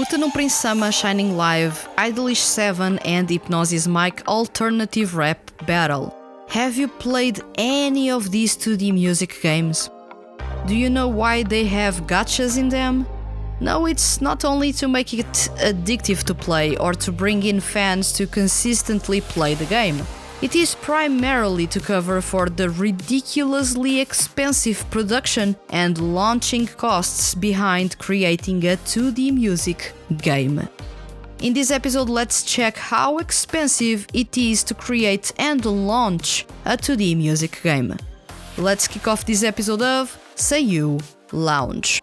Uta no Prince-sama Shining Live, Idolish 7 and Hypnosis Mic Alternative Rap Battle. Have you played any of these 2D music games? Do you know why they have gachas in them? No, it's not only to make it addictive to play or to bring in fans to consistently play the game. It is primarily to cover for the ridiculously expensive production and launching costs behind creating a 2D music game. In this episode, let's check how expensive it is to create and launch a 2D music game. Let's kick off this episode of SEIYUU Lounge.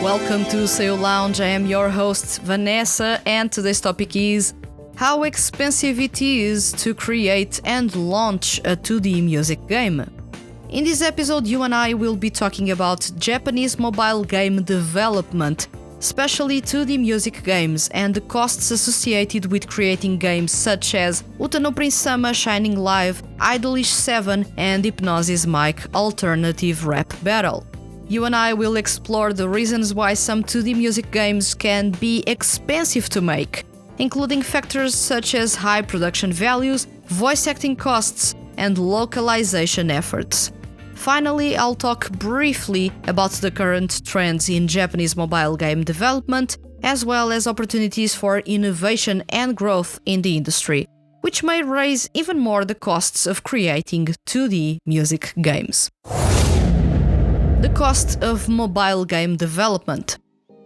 Welcome to SEIYUU Lounge. I am your host Vanessa, and today's topic is how expensive it is to create and launch a 2D music game. In this episode, you and I will be talking about Japanese mobile game development, especially 2D music games, and the costs associated with creating games such as Uta no Prince-sama Shining Live, Idolish 7 and Hypnosis Mic Alternative Rap Battle. You and I will explore the reasons why some 2D music games can be expensive to make, including factors such as high production values, voice acting costs, and localization efforts. Finally, I'll talk briefly about the current trends in Japanese mobile game development, as well as opportunities for innovation and growth in the industry, which may raise even more the costs of creating 2D music games. The cost of mobile game development.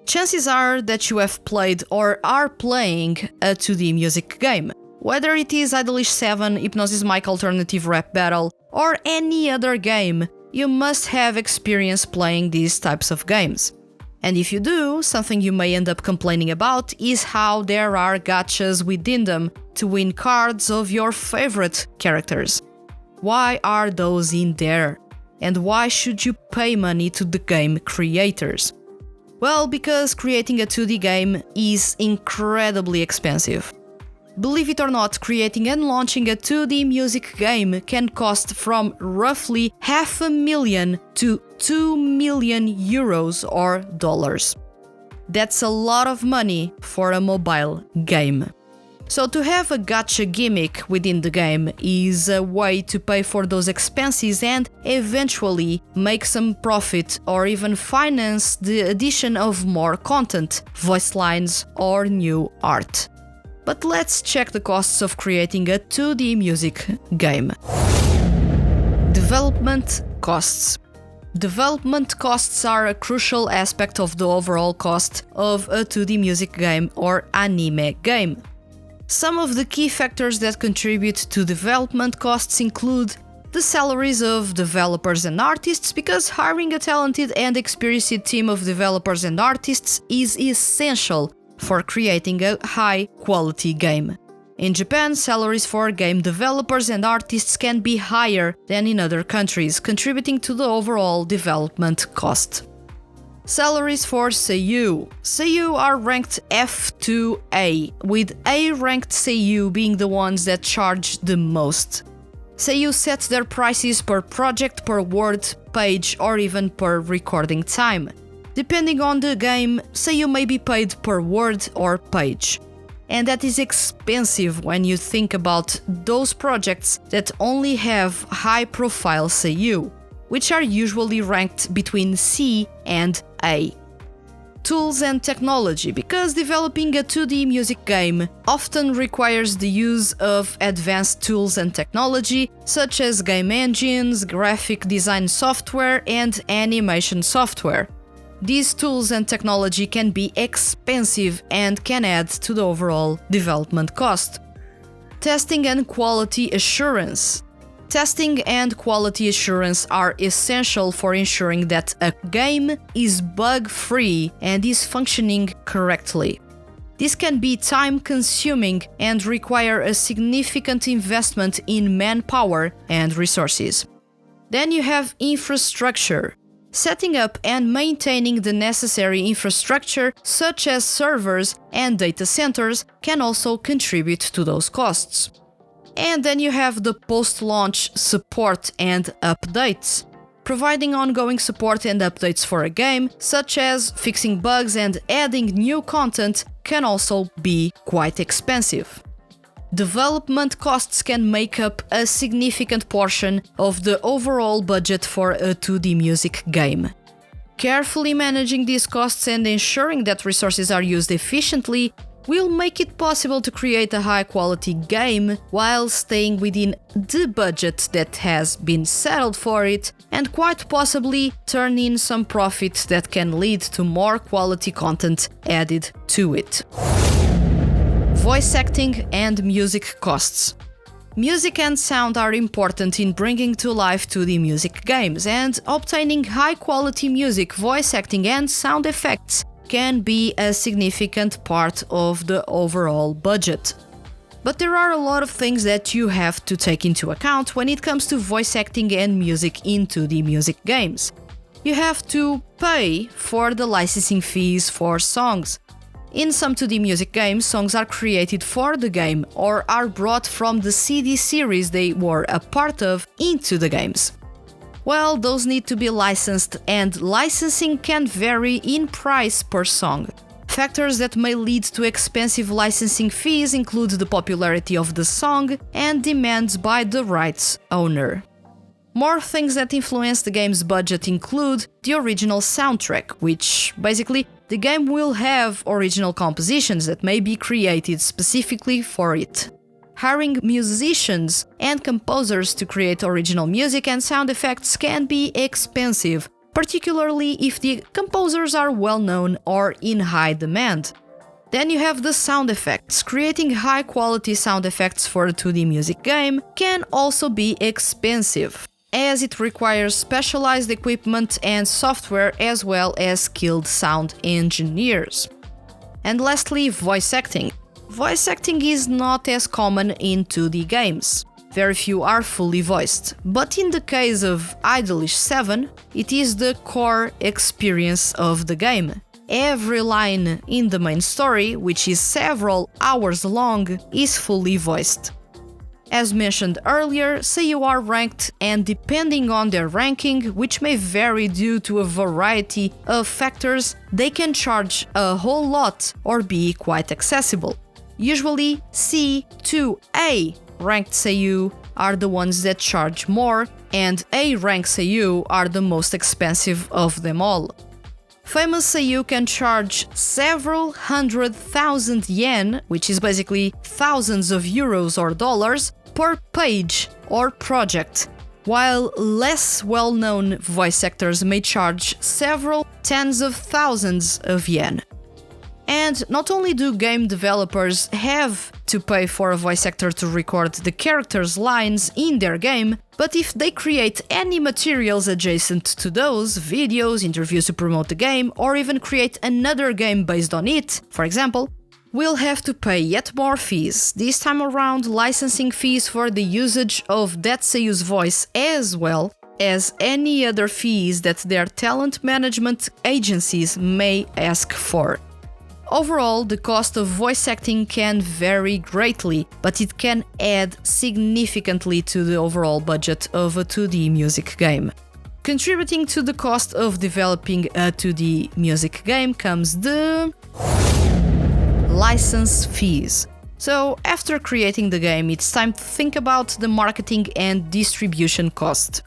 Chances are that you have played or are playing a 2D music game. Whether it is Idolish 7, Hypnosis Mic Alternative Rap Battle, or any other game, you must have experience playing these types of games. And if you do, something you may end up complaining about is how there are gachas within them to win cards of your favorite characters. Why are those in there? And why should you pay money to the game creators? Well, because creating a 2D game is incredibly expensive. Believe it or not, creating and launching a 2D music game can cost from roughly $500,000 to €2 million or dollars. That's a lot of money for a mobile game. So to have a gacha gimmick within the game is a way to pay for those expenses and eventually make some profit or even finance the addition of more content, voice lines or new art. But let's check the costs of creating a 2D music game. Development costs. Development costs are a crucial aspect of the overall cost of a 2D music game or anime game. Some of the key factors that contribute to development costs include the salaries of developers and artists, because hiring a talented and experienced team of developers and artists is essential for creating a high-quality game. In Japan, salaries for game developers and artists can be higher than in other countries, contributing to the overall development cost. Salaries for SEIYUU. SEIYUU are ranked F to A, with A-ranked SEIYUU being the ones that charge the most. SEIYUU sets their prices per project, per word, page, or even per recording time. Depending on the game, SEIYUU may be paid per word or page. And that is expensive when you think about those projects that only have high-profile SEIYUU, which are usually ranked between C and A. Tools and technology, because developing a 2D music game often requires the use of advanced tools and technology, such as game engines, graphic design software, and animation software. These tools and technology can be expensive and can add to the overall development cost. Testing and quality assurance. Testing and quality assurance are essential for ensuring that a game is bug-free and is functioning correctly. This can be time-consuming and require a significant investment in manpower and resources. Then you have infrastructure. Setting up and maintaining the necessary infrastructure, such as servers and data centers, can also contribute to those costs. And then you have the post-launch support and updates. Providing ongoing support and updates for a game, such as fixing bugs and adding new content, can also be quite expensive. Development costs can make up a significant portion of the overall budget for a 2D music game. Carefully managing these costs and ensuring that resources are used efficiently will make it possible to create a high-quality game while staying within the budget that has been settled for it, and quite possibly turn in some profit that can lead to more quality content added to it. Voice acting and music costs. Music and sound are important in bringing to life 2D music games, and obtaining high-quality music, voice acting and sound effects can be a significant part of the overall budget. But there are a lot of things that you have to take into account when it comes to voice acting and music in 2D music games. You have to pay for the licensing fees for songs. In some 2D music games, songs are created for the game or are brought from the CD series they were a part of into the games. Well, those need to be licensed, and licensing can vary in price per song. Factors that may lead to expensive licensing fees include the popularity of the song and demands by the rights owner. More things that influence the game's budget include the original soundtrack, which basically the game will have original compositions that may be created specifically for it. Hiring musicians and composers to create original music and sound effects can be expensive, particularly if the composers are well known or in high demand. Then you have the sound effects. Creating high-quality sound effects for a 2D music game can also be expensive, as it requires specialized equipment and software as well as skilled sound engineers. And lastly, voice acting. Voice acting is not as common in 2D games. Very few are fully voiced, but in the case of Idolish 7, it is the core experience of the game. Every line in the main story, which is several hours long, is fully voiced. As mentioned earlier, SEIYUU are ranked, and depending on their ranking, which may vary due to a variety of factors, they can charge a whole lot or be quite accessible. Usually, C to A ranked SEIYUU are the ones that charge more, and A rank SEIYUU are the most expensive of them all. Famous SEIYUU can charge several 100,000 yen, which is basically thousands of euros or dollars, per page or project, while less well-known voice actors may charge several tens of thousands of yen. And not only do game developers have to pay for a voice actor to record the characters' lines in their game, but if they create any materials adjacent to those, videos, interviews to promote the game, or even create another game based on it, for example, will have to pay yet more fees, this time around licensing fees for the usage of that SEIYUU's voice, as well as any other fees that their talent management agencies may ask for. Overall, the cost of voice acting can vary greatly, but it can add significantly to the overall budget of a 2D music game. Contributing to the cost of developing a 2D music game comes the license fees. So, after creating the game, it's time to think about the marketing and distribution cost.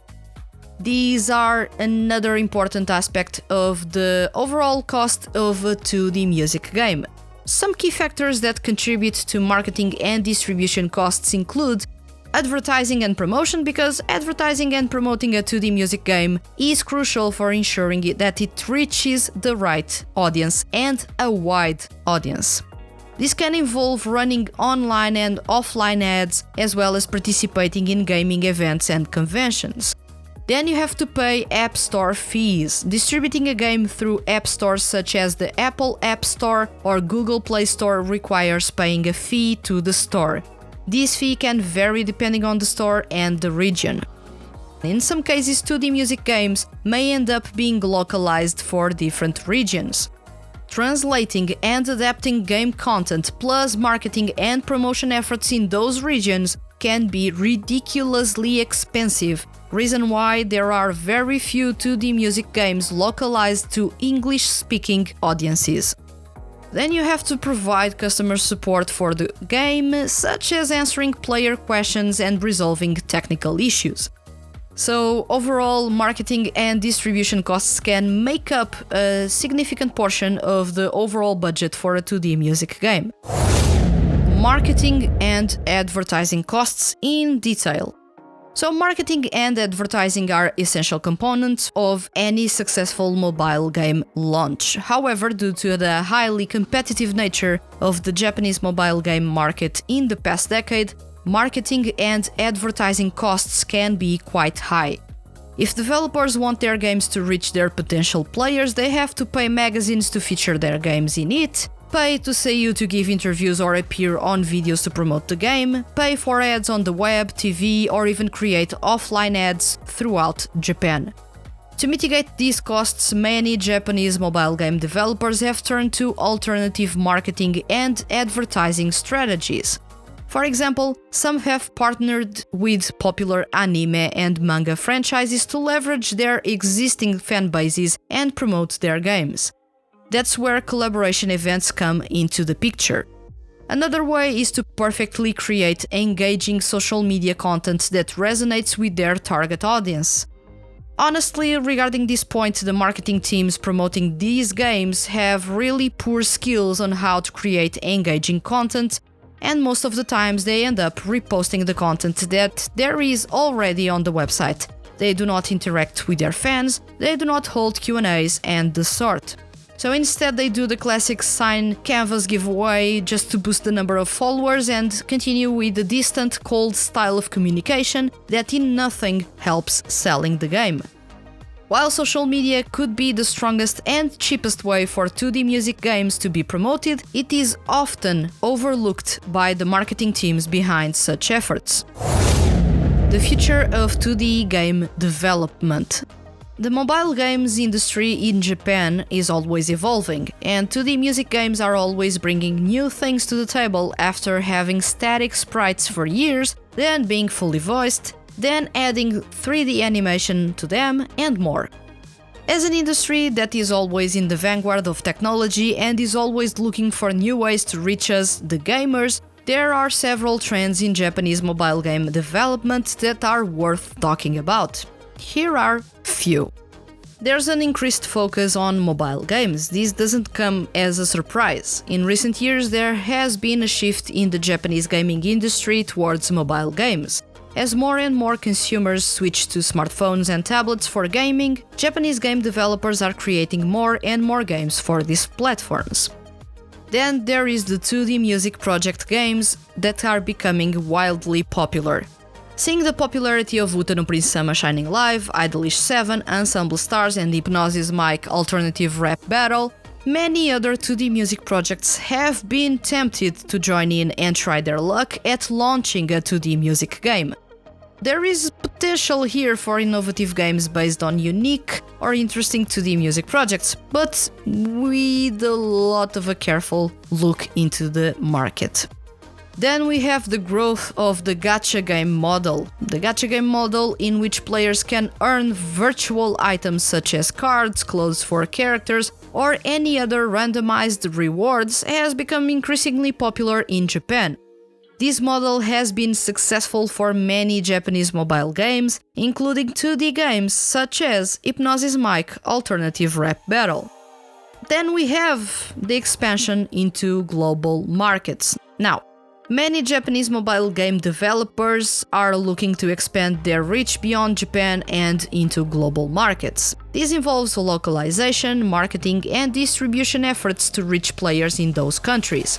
These are another important aspect of the overall cost of a 2D music game. Some key factors that contribute to marketing and distribution costs include advertising and promotion, because advertising and promoting a 2D music game is crucial for ensuring that it reaches the right audience and a wide audience. This can involve running online and offline ads, as well as participating in gaming events and conventions. Then you have to pay App Store fees. Distributing a game through app stores such as the Apple App Store or Google Play Store requires paying a fee to the store. This fee can vary depending on the store and the region. In some cases, 2D music games may end up being localized for different regions. Translating and adapting game content plus marketing and promotion efforts in those regions can be ridiculously expensive, reason why there are very few 2D music games localized to English-speaking audiences. Then you have to provide customer support for the game, such as answering player questions and resolving technical issues. So overall, marketing and distribution costs can make up a significant portion of the overall budget for a 2D music game. Marketing and advertising costs in detail. So marketing and advertising are essential components of any successful mobile game launch. However, due to the highly competitive nature of the Japanese mobile game market in the past decade, marketing and advertising costs can be quite high. If developers want their games to reach their potential players, they have to pay magazines to feature their games in it, pay to SEIYUU to give interviews or appear on videos to promote the game, pay for ads on the web, TV, or even create offline ads throughout Japan. To mitigate these costs, many Japanese mobile game developers have turned to alternative marketing and advertising strategies. For example, some have partnered with popular anime and manga franchises to leverage their existing fan bases and promote their games. That's where collaboration events come into the picture. Another way is to perfectly create engaging social media content that resonates with their target audience. Honestly, regarding this point, the marketing teams promoting these games have really poor skills on how to create engaging content, and most of the times they end up reposting the content that there is already on the website. They do not interact with their fans, they do not hold Q&As and the sort. So instead they do the classic sign canvas giveaway just to boost the number of followers and continue with the distant, cold style of communication that in nothing helps selling the game. While social media could be the strongest and cheapest way for 2D music games to be promoted, it is often overlooked by the marketing teams behind such efforts. The future of 2D game development. The mobile games industry in Japan is always evolving, and 2D music games are always bringing new things to the table after having static sprites for years, then being fully voiced, then adding 3D animation to them, and more. As an industry that is always in the vanguard of technology and is always looking for new ways to reach us, the gamers, there are several trends in Japanese mobile game development that are worth talking about. Here are few. There's an increased focus on mobile games. This doesn't come as a surprise. In recent years, there has been a shift in the Japanese gaming industry towards mobile games. As more and more consumers switch to smartphones and tablets for gaming, Japanese game developers are creating more and more games for these platforms. Then there is the 2D music project games that are becoming wildly popular. Seeing the popularity of Uta no Prince-sama Shining Live, Idolish 7, Ensemble Stars and Hypnosis Mic Alternative Rap Battle, many other 2D music projects have been tempted to join in and try their luck at launching a 2D music game. There is potential here for innovative games based on unique or interesting 2D music projects, but with a lot of a careful look into the market. Then we have the growth of the gacha game model. The gacha game model in which players can earn virtual items such as cards, clothes for characters, or any other randomized rewards has become increasingly popular in Japan. This model has been successful for many Japanese mobile games, including 2D games such as Hypnosis Mic Alternative Rap Battle. Then we have the expansion into global markets. Now, many Japanese mobile game developers are looking to expand their reach beyond Japan and into global markets. This involves localization, marketing, and distribution efforts to reach players in those countries.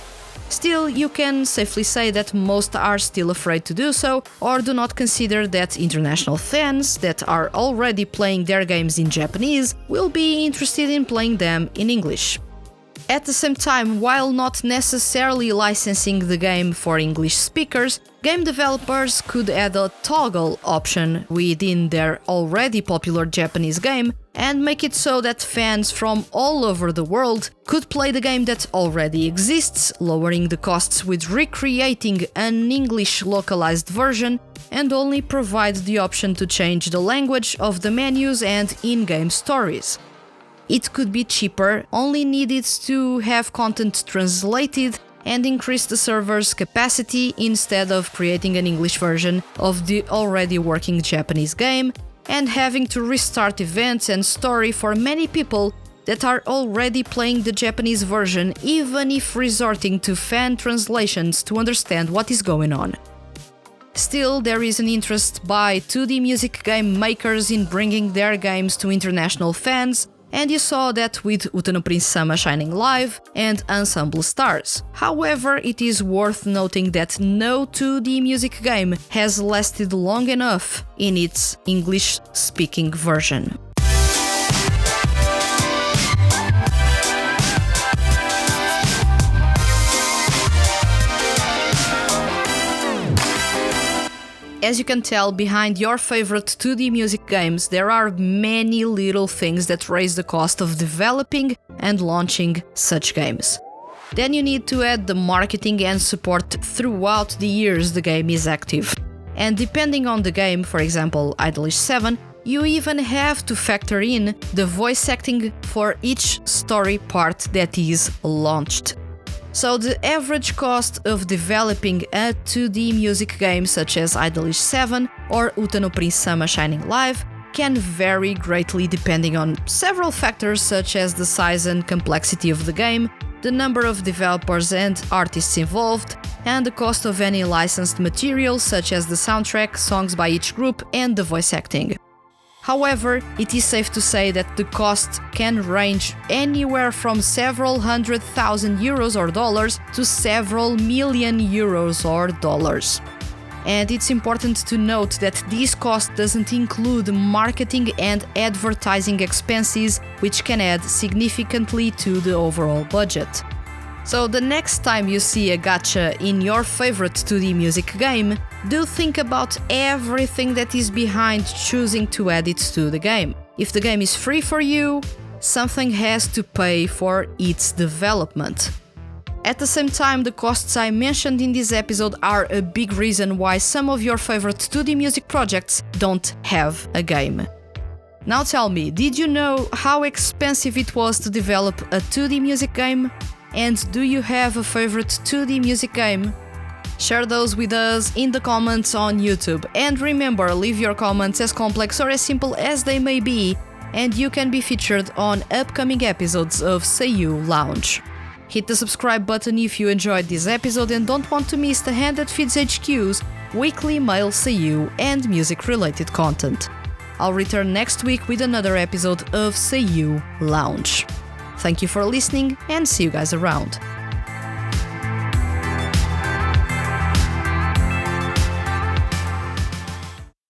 Still, you can safely say that most are still afraid to do so, or do not consider that international fans that are already playing their games in Japanese will be interested in playing them in English. At the same time, while not necessarily licensing the game for English speakers, game developers could add a toggle option within their already popular Japanese game and make it so that fans from all over the world could play the game that already exists, lowering the costs with recreating an English localized version, and only provide the option to change the language of the menus and in-game stories. It could be cheaper, only needed to have content translated and increase the server's capacity instead of creating an English version of the already working Japanese game and having to restart events and story for many people that are already playing the Japanese version, even if resorting to fan translations to understand what is going on. Still, there is an interest by 2D music game makers in bringing their games to international fans, and you saw that with Uta no Prince-sama Shining Live and Ensemble Stars. However, it is worth noting that no 2D music game has lasted long enough in its English-speaking version. As you can tell, behind your favorite 2D music games, there are many little things that raise the cost of developing and launching such games. Then you need to add the marketing and support throughout the years the game is active. And depending on the game, for example, Idolish 7, you even have to factor in the voice acting for each story part that is launched. So the average cost of developing a 2D music game such as Idolish 7 or Uta no Prince-sama Shining Live can vary greatly depending on several factors such as the size and complexity of the game, the number of developers and artists involved, and the cost of any licensed material such as the soundtrack, songs by each group, and the voice acting. However, it is safe to say that the cost can range anywhere from several €100,000 or dollars to several million euros or dollars. And it's important to note that this cost doesn't include marketing and advertising expenses, which can add significantly to the overall budget. So the next time you see a gacha in your favorite 2D music game, do think about everything that is behind choosing to add it to the game. If the game is free for you, something has to pay for its development. At the same time, the costs I mentioned in this episode are a big reason why some of your favorite 2D music projects don't have a game. Now tell me, did you know how expensive it was to develop a 2D music game? And do you have a favorite 2D music game? Share those with us in the comments on YouTube. And remember, leave your comments as complex or as simple as they may be, and you can be featured on upcoming episodes of SEIYUU Lounge. Hit the subscribe button if you enjoyed this episode and don't want to miss the Hand That Feeds HQ's weekly mail SEIYUU and music-related content. I'll return next week with another episode of SEIYUU Lounge. Thank you for listening and see you guys around.